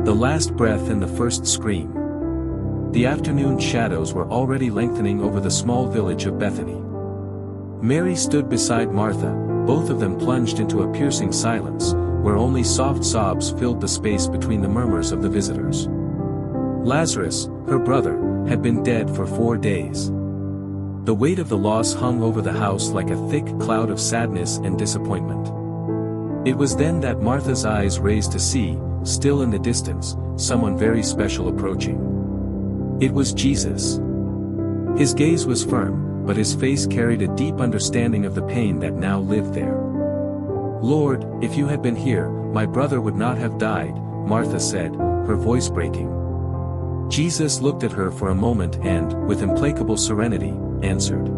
The last breath and the first scream. The afternoon shadows were already lengthening over the small village of Bethany. Mary stood beside Martha, both of them plunged into a piercing silence, where only soft sobs filled the space between the murmurs of the visitors. Lazarus, her brother, had been dead for 4 days. The weight of the loss hung over the house like a thick cloud of sadness and disappointment. It was then that Martha's eyes raised to see, still in the distance, someone very special approaching. It was Jesus. His gaze was firm, but his face carried a deep understanding of the pain that now lived there. "Lord, if you had been here, my brother would not have died," Martha said, her voice breaking. Jesus looked at her for a moment and, with implacable serenity, answered,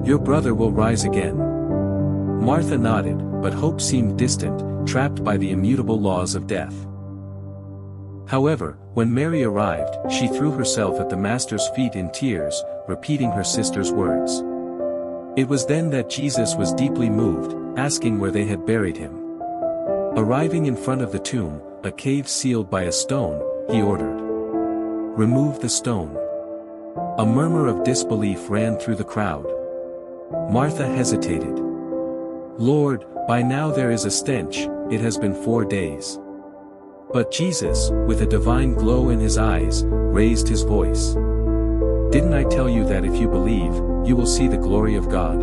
"Your brother will rise again." Martha nodded, but hope seemed distant, trapped by the immutable laws of death. However, when Mary arrived, she threw herself at the Master's feet in tears, repeating her sister's words. It was then that Jesus was deeply moved, asking where they had buried him. Arriving in front of the tomb, a cave sealed by a stone, he ordered, "Remove the stone." A murmur of disbelief ran through the crowd. Martha hesitated. "Lord, by now there is a stench, it has been 4 days." But Jesus, with a divine glow in his eyes, raised his voice. "Didn't I tell you that if you believe, you will see the glory of God?"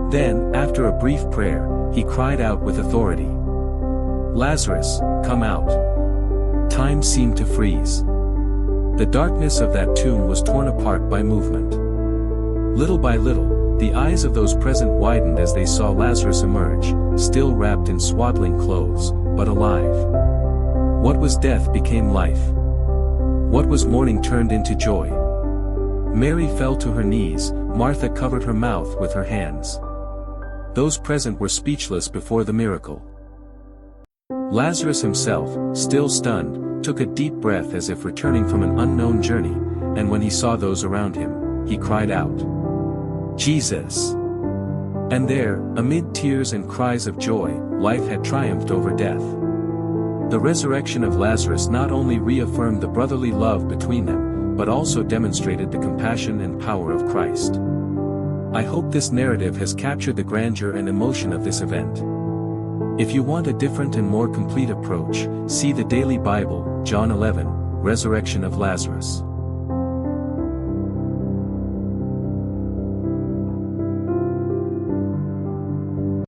Then, after a brief prayer, he cried out with authority, "Lazarus, come out." Time seemed to freeze. The darkness of that tomb was torn apart by movement. Little by little, the eyes of those present widened as they saw Lazarus emerge, still wrapped in swaddling clothes, but alive. What was death became life. What was mourning turned into joy. Mary fell to her knees, Martha covered her mouth with her hands. Those present were speechless before the miracle. Lazarus himself, still stunned, took a deep breath as if returning from an unknown journey, and when he saw those around him, he cried out, "Jesus!" And there, amid tears and cries of joy, life had triumphed over death. The resurrection of Lazarus not only reaffirmed the brotherly love between them, but also demonstrated the compassion and power of Christ. I hope this narrative has captured the grandeur and emotion of this event. If you want a different and more complete approach, see the Daily Bible, John 11, Resurrection of Lazarus.